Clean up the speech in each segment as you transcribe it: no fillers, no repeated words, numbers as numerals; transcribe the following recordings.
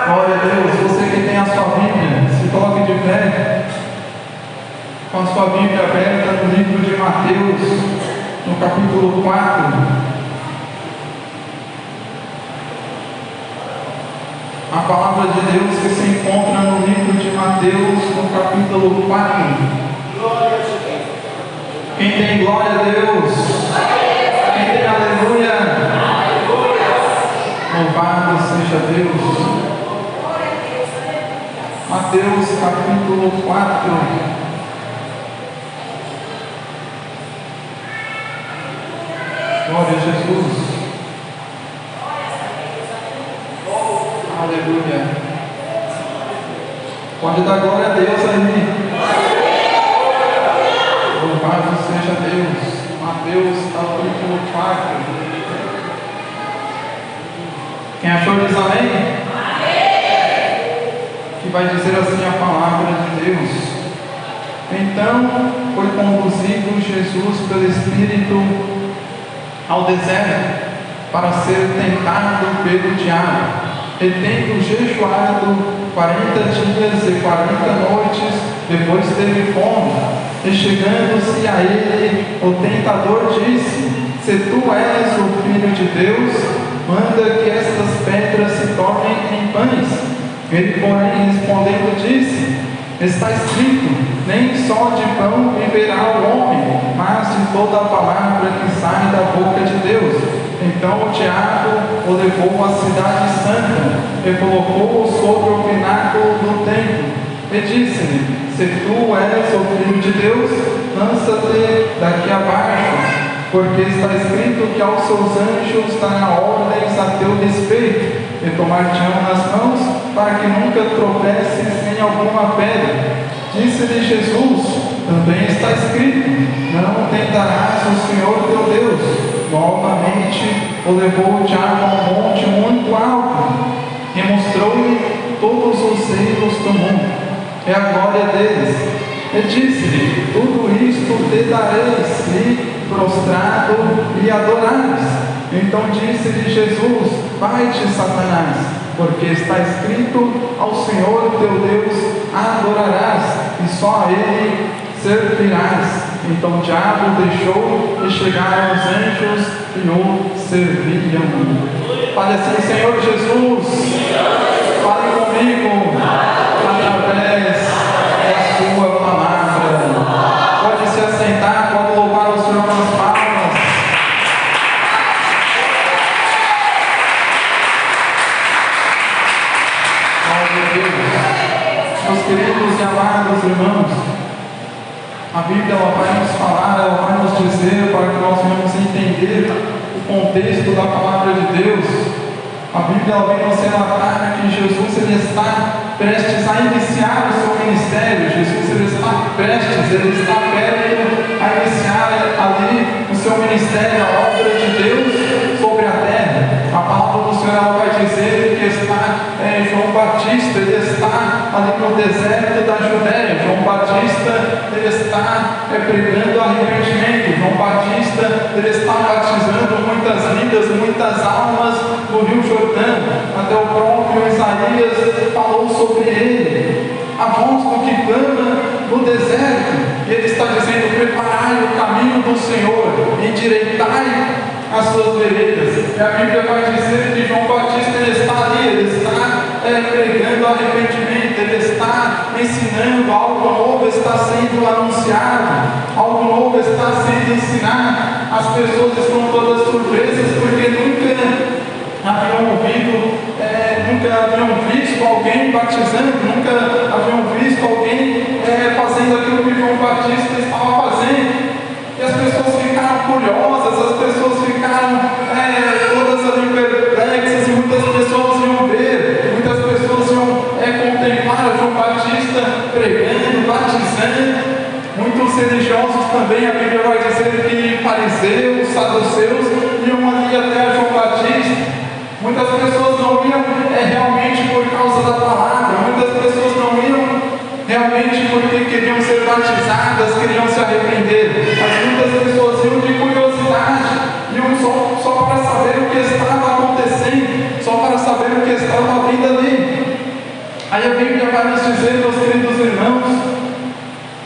Glória a Deus. Você que tem a sua Bíblia, se coloque de pé, com a sua Bíblia aberta no livro de Mateus, no capítulo 4. A palavra de Deus que se encontra no livro de Mateus, no capítulo 4. Quem tem glória a Deus? Quem tem aleluia? Louvado seja Deus. Mateus capítulo 4. Glória a Jesus. Aleluia. Pode dar glória a Deus aí. Louvado seja Deus. Mateus capítulo 4. Quem achou diz amém? Que vai dizer assim a palavra de Deus. Então foi conduzido Jesus pelo Espírito ao deserto para ser tentado pelo diabo. E tendo jejuado 40 dias e 40 noites, depois teve fome. E chegando-se a ele, o tentador disse: Se tu és o Filho de Deus, manda que estas pedras se tornem em pães. Ele, porém, respondendo, disse: Está escrito, nem só de pão viverá o homem, mas de toda a palavra que sai da boca de Deus. Então o diabo o levou à cidade santa e colocou-o sobre o pináculo do templo. E disse-lhe: Se tu és o Filho de Deus, lança-te daqui abaixo, porque está escrito que aos seus anjos dará ordens a teu respeito, e tomar-te-ão nas mãos, para que nunca tropeces em alguma pedra. Disse-lhe Jesus: Também está escrito, não tentarás o Senhor teu Deus. Novamente o levou o diabo a um monte muito alto, e mostrou-lhe todos os reinos do mundo, e a glória deles. E disse-lhe: Tudo isto te darei, se prostrado e adorares. Então disse-lhe Jesus: Vai-te, Satanás, porque está escrito: Ao Senhor teu Deus adorarás, e só a Ele servirás. Então o diabo deixou e chegaram os anjos e o serviam. Fale assim: Senhor Jesus, fale comigo através da sua palavra. Pode se assentar, pode louvar o Senhor com as palmas. Glória a Deus. Meus queridos e amados irmãos, a Bíblia ela vai nos falar, ela vai nos dizer, para que nós venhamos entender o contexto da palavra de Deus. A Bíblia ela vem nos relatar que Jesus ele está prestes a iniciar o seu ministério. Jesus ele está prestes, ele está perto a iniciar ali o seu ministério, a obra de Deus sobre a terra. A palavra do Senhor ela vai dizer que está João Batista, ele está ali no deserto da Judéia. João Batista ele está pregando arrependimento. João Batista ele está batizando muitas vidas, muitas almas no Rio Jordão. Até o próprio Isaías falou sobre ele. A voz do que clama no deserto, e ele está dizendo: preparai o caminho do Senhor, endireitai as suas veredas. E a Bíblia vai dizer que João Batista ele está ali, ele está pregando arrependimento, ele está ensinando, algo novo está sendo anunciado, algo novo está sendo ensinado. As pessoas estão todas surpresas porque nunca haviam ouvido, nunca haviam visto alguém batizando, nunca haviam visto alguém fazendo aquilo que João Batista estava fazendo. E as pessoas ficaram curiosas, as pessoas ficaram todas ali perplexas, e muitas pessoas iam ver, muitas pessoas iam contemplar João Batista pregando, batizando. Muitos religiosos também, a Bíblia vai dizer que fariseus, saduceus iam ali até João Batista. Muitas pessoas não iam realmente por causa da palavra, muitas pessoas não iam realmente porque queriam ser batizadas, queriam se arrepender, mas muitas pessoas iam de curiosidade, iam só para saber o que estava acontecendo, só para saber o que estava vindo ali. Bíblia vai nos dizer, meus queridos irmãos,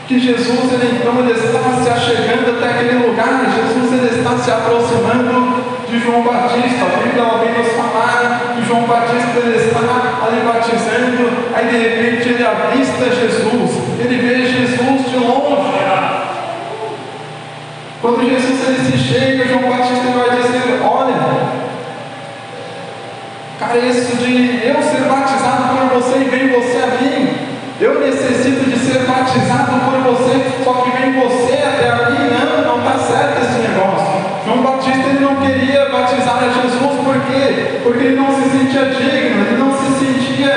que Jesus, ele está se achegando até aquele lugar. Jesus, ele está se aproximando de João Batista. A Bíblia, ela vem nos falar que João Batista, ele está ali batizando. Aí de repente ele avista Jesus, ele vê Jesus de longe. Quando Jesus, ele se chega, João Batista vai dizer: olha, careço de eu ser batizado por você e vem você a mim. Eu necessito de ser batizado por você, só que vem você até aqui. Não está certo esse negócio. João Batista, ele não queria batizar a Jesus, por quê? Porque ele não se sentia digno, ele não se sentia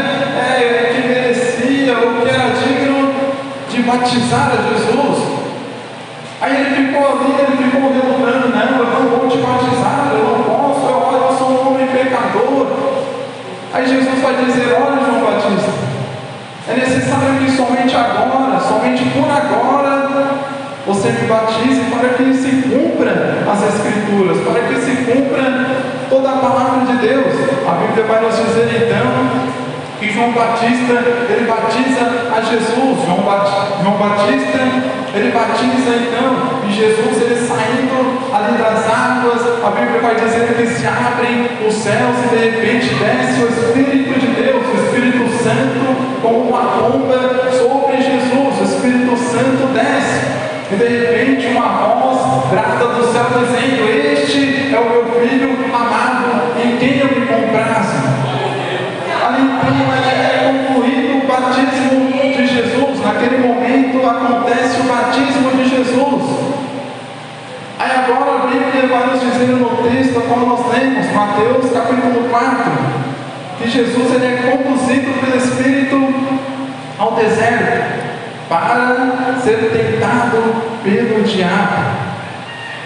que merecia ou que era digno de batizar a Jesus. Aí ele ficou ali, ele ficou relutando: não, eu não vou te batizar, eu não posso, eu sou um homem pecador. Aí Jesus vai dizer: olha, João Batista, é necessário que somente agora, somente por agora, você me batize, para que se cumpra as Escrituras, para que se cumpra toda a palavra de Deus. A Bíblia vai nos dizer então que João Batista, ele batiza a Jesus. João Batista, ele batiza então, e Jesus, ele saindo ali das águas, a Bíblia vai dizer que se abrem os céus e de repente desce o Espírito de Deus, o Espírito Santo, como uma pomba sobre Jesus. O Espírito Santo desce, e de repente uma voz brada do céu dizendo: este é o meu Filho amado, em quem eu me comprazo. Ali então é concluído o batismo de Jesus. Naquele momento acontece o batismo de Jesus. Aí agora a Bíblia vai nos dizer no texto como nós lemos, Mateus capítulo 4, que Jesus, ele é conduzido pelo Espírito ao deserto para ser tentado pelo diabo.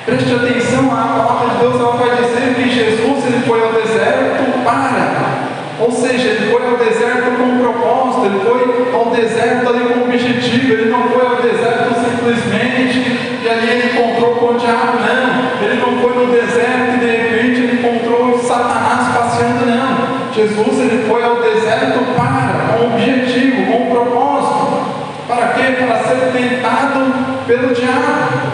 Preste atenção, a palavra de Deus, ela vai dizer que Jesus, ele foi ao deserto para, ou seja, ele foi ao deserto com um propósito, ele foi ao deserto ali com um objetivo. Ele não foi ao deserto simplesmente e ali ele encontrou com o diabo, não. Ele não foi no deserto e de repente ele encontrou Satanás passeando, não. Jesus, ele foi ao deserto com um objetivo, com um propósito. Para quê? Para ser tentado pelo diabo.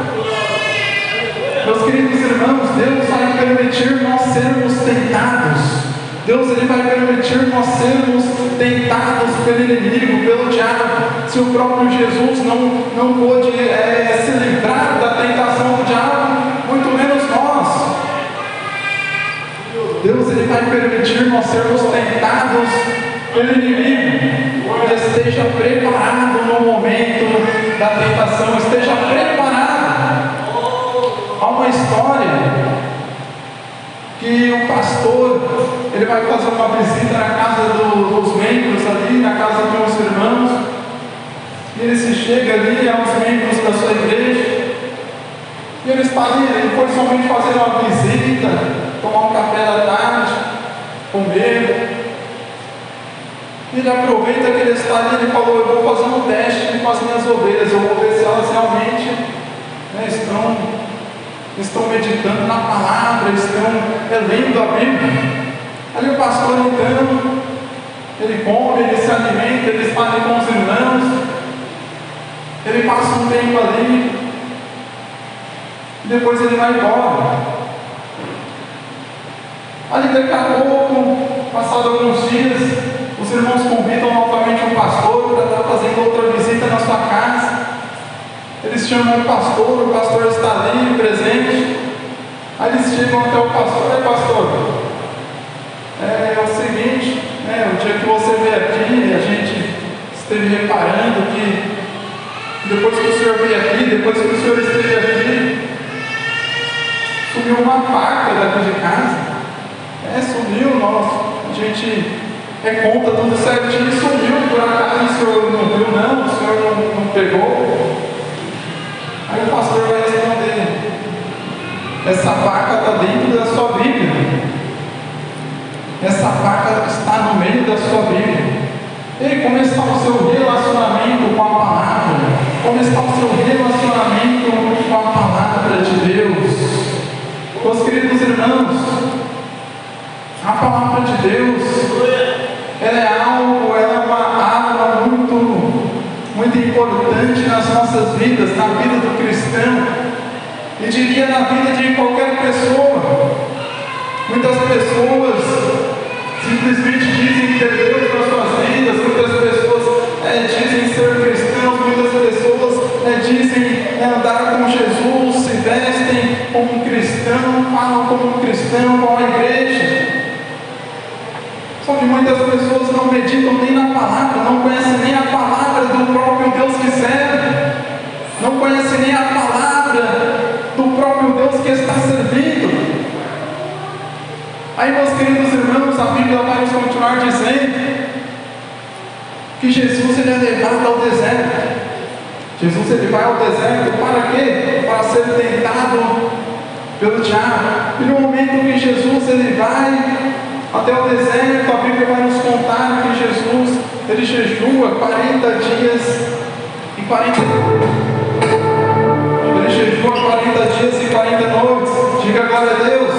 Meus queridos irmãos, Deus vai permitir nós sermos tentados. Deus, ele vai permitir nós sermos tentados pelo inimigo, pelo diabo. Se o próprio Jesus não pôde se livrar da tentação do diabo, muito menos nós. Deus, ele vai permitir nós sermos tentados pelo inimigo. Esteja preparado no momento da tentação, esteja preparado. Há uma história que o pastor, ele vai fazer uma visita na casa dos membros ali, na casa de uns irmãos, e ele se chega ali aos membros da sua igreja, e ele está ali, ele foi somente fazer uma visita, tomar um café da tarde, comer, e ele aproveita que ele está ali, ele falou: eu vou fazer um teste com as minhas ovelhas, eu vou ver se elas realmente estão meditando na palavra, estão lendo a Bíblia. Ali o pastor então, ele come, ele se alimenta, ele está ali com os irmãos, ele passa um tempo ali, e depois ele vai embora. Ali daqui a pouco, passado alguns dias, os irmãos convidam novamente o pastor para estar fazendo outra visita na sua casa. Eles chamam o pastor está ali presente. Aí eles chegam até o pastor: pastor, é o seguinte, o dia que você veio aqui, a gente esteve reparando que depois que o senhor veio aqui, depois que o senhor esteve aqui, sumiu uma faca daqui de casa. Sumiu, a gente reconta tudo certinho, sumiu, por acaso o senhor não viu, não? O senhor não pegou? Aí o pastor vai responder: essa faca está dentro da sua Bíblia. Essa faca está no meio da sua Bíblia. E como está o seu relacionamento com a palavra? Como está o seu relacionamento com a palavra de Deus? Meus queridos irmãos, a palavra de Deus, ela é uma arma muito importante nas nossas vidas, na vida do cristão, e diria na vida de qualquer pessoa. Muitas pessoas simplesmente dizem ter Deus nas suas vidas, muitas pessoas dizem ser cristãos, muitas pessoas dizem andar com Jesus, se vestem como um cristão, falam como um cristão, com a igreja. Só que muitas pessoas não meditam nem na palavra, não conhecem nem a palavra do próprio Deus que serve, não conhecem nem a palavra do próprio Deus que está servindo. Aí, meus queridos irmãos, a Bíblia vai nos continuar dizendo que Jesus ele é levado ao deserto. Jesus ele vai ao deserto para quê? Para ser tentado pelo diabo. E no momento que Jesus ele vai até o deserto, a Bíblia vai nos contar que Jesus ele jejua 40 dias e 40 ele jejua 40 dias e 40 noites. Diga glória a Deus.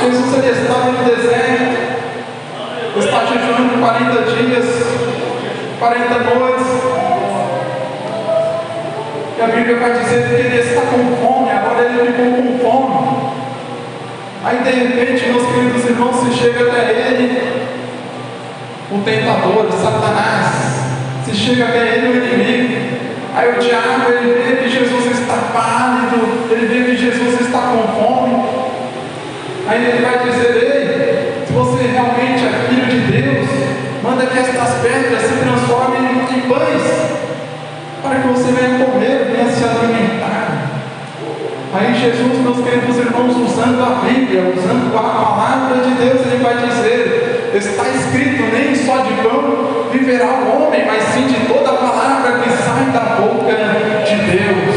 Jesus ele estava no deserto, está jejuando 40 dias, 40 noites, e a Bíblia vai dizer que ele está com fome, agora ele ficou com fome. Aí de repente, meus queridos irmãos, se chega até ele o tentador, Satanás, se chega até ele o inimigo. Aí o diabo ele vê que Jesus está pálido, ele vê que Jesus está com fome. Aí ele vai dizer: ei, se você realmente é filho de Deus, manda que estas pedras se transformem em pães, para que você venha comer, venha se alimentar. Aí Jesus, meus queridos irmãos, usando a Bíblia, usando a palavra de Deus, ele vai dizer: está escrito, nem só de pão viverá o homem, mas sim de toda a palavra que sai da boca de Deus.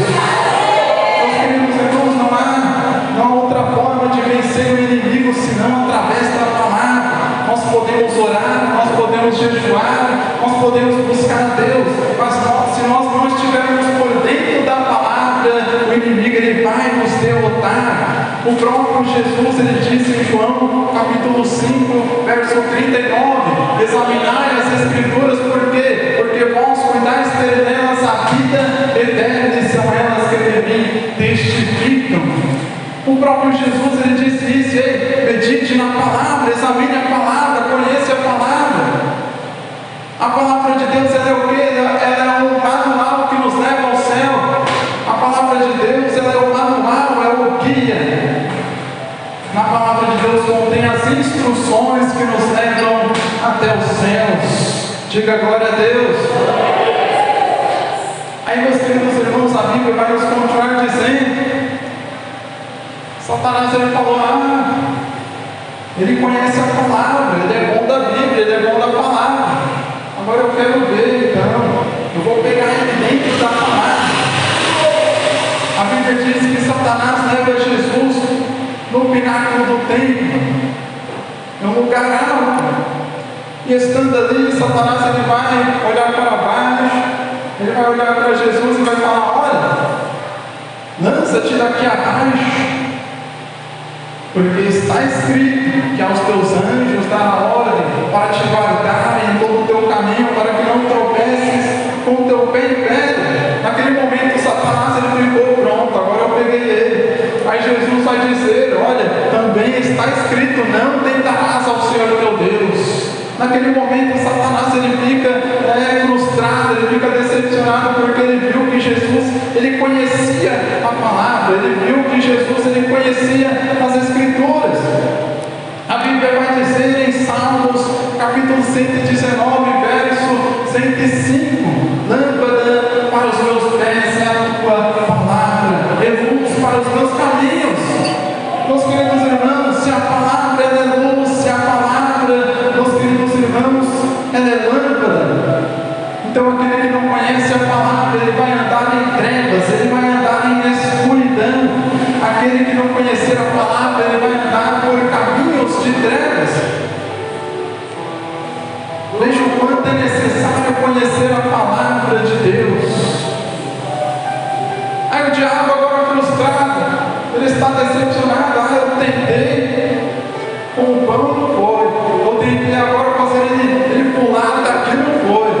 Meus queridos irmãos, não há outra forma de vencer o inimigo senão através da palavra. Nós podemos orar, nós podemos jejuar, nós podemos buscar a Deus, mas se nós não estivermos por dentro da palavra, o inimigo ele vai nos derrotar. O próprio Jesus ele disse em João capítulo 5, verso 39: examinai as Escrituras, por quê? Porque vós cuidais ter nelas a vida eterna, e são elas que de mim testificam. O próprio Jesus ele disse isso: ei, medite na palavra, examine a palavra, conheça a palavra. A palavra de Deus ela é o quê? Ela é o manual que nos leva ao céu. A palavra de Deus ela é o manual, é o guia. Na palavra de Deus contém as instruções que nos levam até os céus. Diga glória a Deus. Aí, meus queridos irmãos, a Bíblia vai nos continuar dizendo: Satanás ele falou: ele conhece a palavra, ele é bom da Bíblia, ele é bom da palavra. Agora eu quero ver, então, eu vou pegar ele dentro da palavra. A Bíblia diz que Satanás leva Jesus no pináculo do templo, é um lugar alto, e estando ali, Satanás ele vai olhar para baixo, ele vai olhar para Jesus e vai falar: olha, lança-te daqui abaixo, porque está escrito que aos teus anjos dará ordem para te guardar em todo o teu caminho, para que não tropeces com o teu pé em pedra. Naquele momento Satanás ele ficou: pronto, agora eu peguei ele. Aí Jesus vai dizer: olha, também está escrito, não tentarás ao Senhor teu Deus. Naquele momento Satanás ele fica frustrado, ele fica decepcionado, porque ele viu que Jesus ele conhecia a palavra, ele viu que Jesus ele conhecia as Escrituras. A Bíblia vai dizer em Salmos capítulo 119, verso 105: lâmpada para os meus pés é a tua palavra, luz para os meus caminhos. Meus queridos irmãos, se a palavra é luz, se a palavra, meus queridos irmãos, ela é lâmpada, então aquele que não conhece a palavra, ele vai andar em trevas, ele vai andar em escuridão. Aquele que não conhecer a palavra, ele vai andar por caminhos de trevas. Veja o quanto é necessário conhecer a palavra de Deus. Aí o diabo agora frustrado, ele está decepcionado: eu tentei com o pão, não foi, eu tentei agora fazer ele pular daqui, não foi.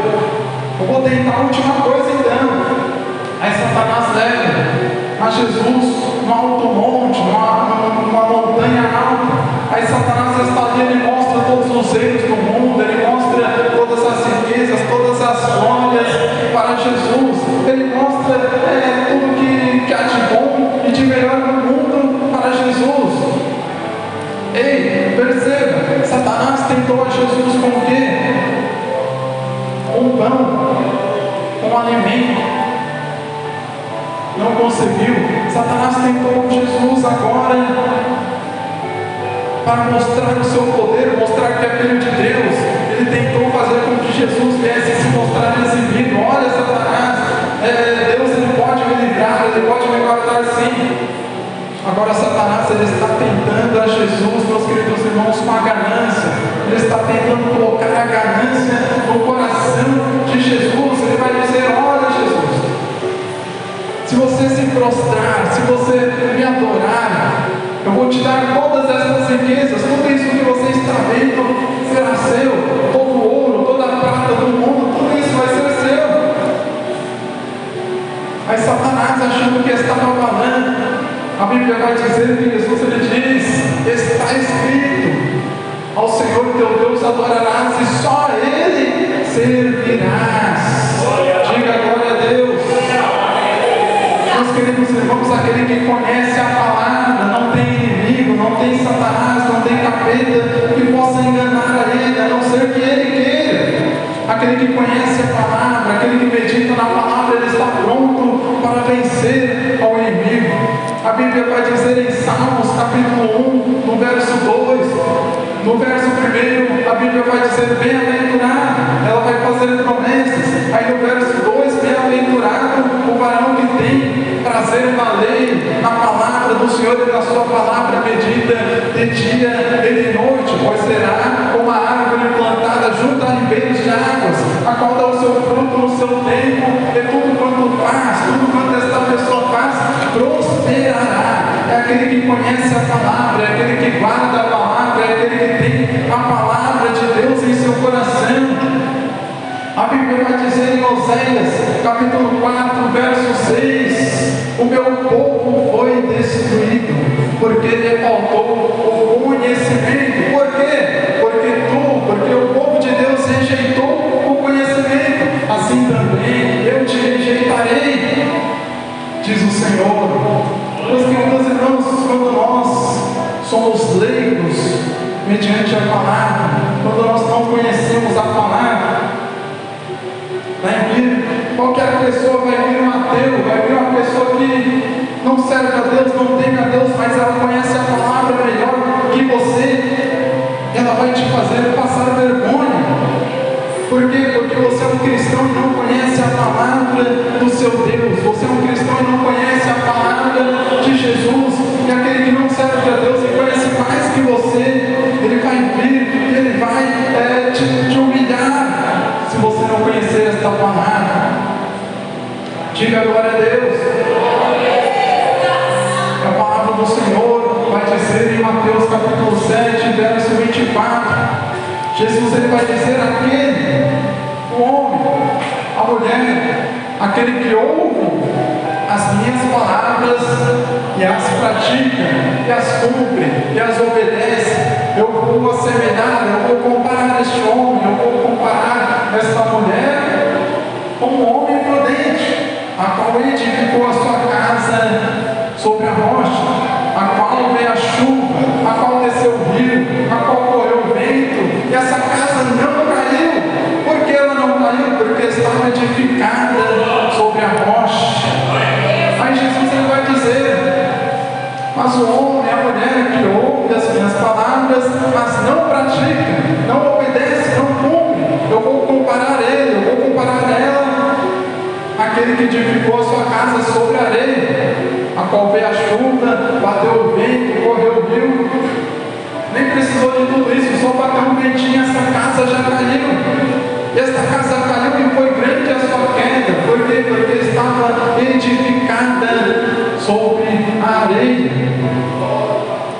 reinos do mundo, ele mostra todas as riquezas, todas as glórias para Jesus, ele mostra tudo que há de bom e de melhor no mundo para Jesus. Ei, perceba, Satanás tentou a Jesus com o quê? Com pão, com alimento. Não conseguiu. Satanás tentou Jesus agora para mostrar o seu poder, mostrar que é filho de Deus. Ele tentou fazer com que Jesus viesse se mostrar exibido. Olha, Satanás, Deus ele pode me livrar, ele pode me guardar sim. Agora Satanás ele está tentando a Jesus, meus queridos irmãos, com a ganância. Ele está tentando colocar a ganância no coração de Jesus. Ele vai dizer: olha, Jesus, se você se prostrar, se você me adorar, eu vou te dar todas essas riquezas, tudo isso que você está vendo será seu, todo o ouro, toda a prata do mundo, tudo isso vai ser seu. Aí Satanás, achando que estava falando, a Bíblia vai dizer que Jesus ele diz: está escrito, ao Senhor teu Deus adorarás e só a Ele servirás. Diga glória a Deus. Meus queridos irmãos, aquele que conhece a palavra, não tem inimigo, não tem Satanás, não tem capeta que possa enganar a ele, a não ser que ele queira. Aquele que conhece a palavra, aquele que medita na palavra, ele está pronto para vencer ao inimigo. A Bíblia vai dizer em Salmos capítulo 1, no verso 2, no verso 1, a Bíblia vai dizer: bem-aventurado, ela vai fazer promessas. Aí no verso 2, bem-aventurado o varão que tem prazer na lei, na palavra do Senhor e na sua palavra medita de dia e de noite, pois será como a árvore plantada junto a ribeiros de águas, a qual dá o seu fruto no seu tempo, e tudo quanto faz, tudo quanto esta pessoa faz, prosperará. É aquele que conhece a palavra, é aquele que guarda a palavra, é aquele que tem a palavra de Deus em seu coração. A Bíblia vai dizer em Oséias, capítulo 4, verso 6: o meu povo foi destruído, porque lhe faltou o conhecimento. Por quê? Porque o povo de Deus rejeitou o conhecimento. Assim também eu te rejeitarei, diz o Senhor. Meus queridos irmãos, quando nós somos leigos mediante a palavra, quando nós não conhecemos a palavra, vai vir, qualquer pessoa vai vir um ateu, vai vir uma pessoa que não serve a Deus, não teme a Deus, mas ela conhece a palavra melhor que você, ela vai te fazer passar vergonha. Por quê? Porque você é um cristão e não conhece a palavra do seu Deus, você é um cristão e não conhece a palavra de Jesus, e aquele que não serve a Deus e conhece mais que você, ele vai vir e ele vai te humilhar, se você não conhecer esta palavra. Diga glória a Deus. A palavra do Senhor vai dizer em Mateus capítulo 7, verso 24, Jesus ele vai dizer: aquele, o homem, a mulher, aquele que ouve as minhas palavras e as pratica, e as cumpre, e as obedece, eu vou assemelhar, eu vou comparar este homem, eu vou comparar esta mulher com um homem prudente, a qual edificou a sua casa sobre a rocha, a qual veio a chuva, a qual desceu o rio, a qual correu o vento, e essa casa não caiu. Por que ela não caiu? Porque estava edificada sobre a rocha. Aí Jesus ele vai dizer: mas o homem, a mulher que ouve as minhas palavras, mas não pratica, não obedece, não cumpre, eu vou comparar ele, eu vou comparar ela, aquele que edificou a sua casa sobre a areia, a qual veio a chuva, bateu o vento, correu o rio, nem precisou de tudo isso, só bateu um ventinho, essa casa já caiu. E esta casa caiu e foi grande a sua queda. Por quê? Porque estava edificada sobre a areia.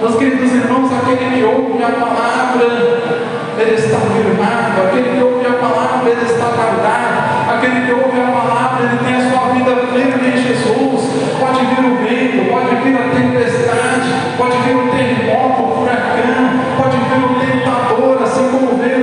Meus queridos irmãos, aquele que ouve a palavra, ele está firmado. Aquele que ouve a palavra, ele está guardado. Aquele que ouve a palavra, ele tem a sua vida firme em Jesus. Pode vir o vento, pode vir a tempestade, pode vir o terremoto, o furacão, pode vir o tentador, assim como veio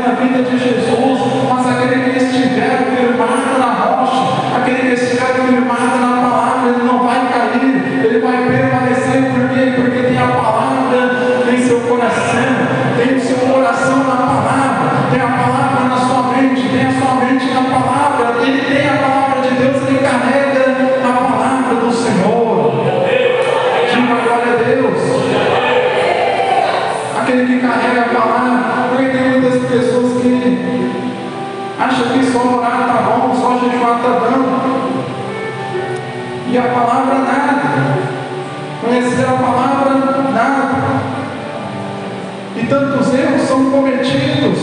Tantos erros são cometidos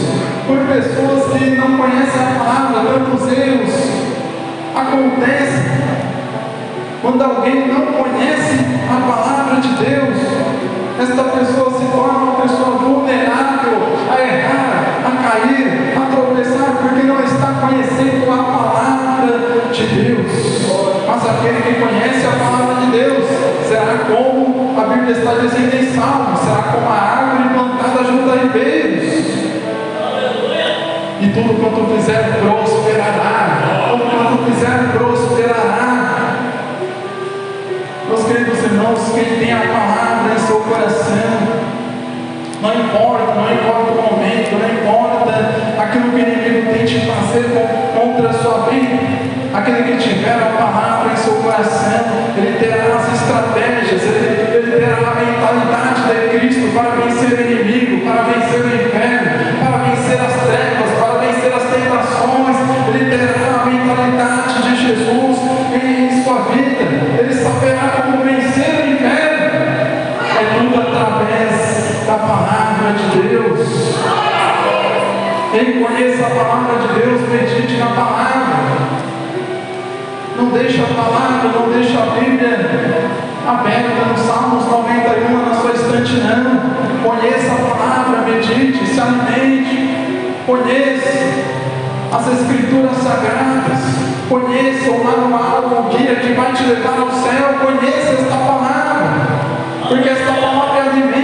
por pessoas que não conhecem a palavra, tantos erros acontecem quando alguém não conhece a palavra de Deus. Esta pessoa se torna uma pessoa vulnerável a errar, a cair, a tropeçar, porque não está conhecendo a palavra de Deus. Mas aquele que conhece a palavra de Deus será como a Bíblia está dizendo em Salmos, será como a árvore plantada junto a ribeiros, e tudo quanto fizer prosperará. Tudo quanto fizer prosperará. Meus queridos irmãos, quem tem a palavra em seu coração, não importa o momento, não importa aquilo que o inimigo tente fazer contra a sua vida, aquele que tiver a palavra em seu coração, ele terá as estratégias, ele terá a mentalidade de Cristo para vencer o inimigo, para vencer o inferno, para vencer as trevas, para vencer as tentações. Ele terá a mentalidade de Jesus em sua vida, ele saberá como vencer o inferno. É tudo através da palavra de Deus. Quem conhece a palavra de Deus, medite na palavra. Não deixe a palavra, não deixe a Bíblia aberta no Salmos 91 na sua estante, não. Conheça a palavra, medite, se alimente, conheça as Escrituras Sagradas, conheça o manual, o guia que vai te levar ao céu. Conheça esta palavra, porque esta palavra é alimento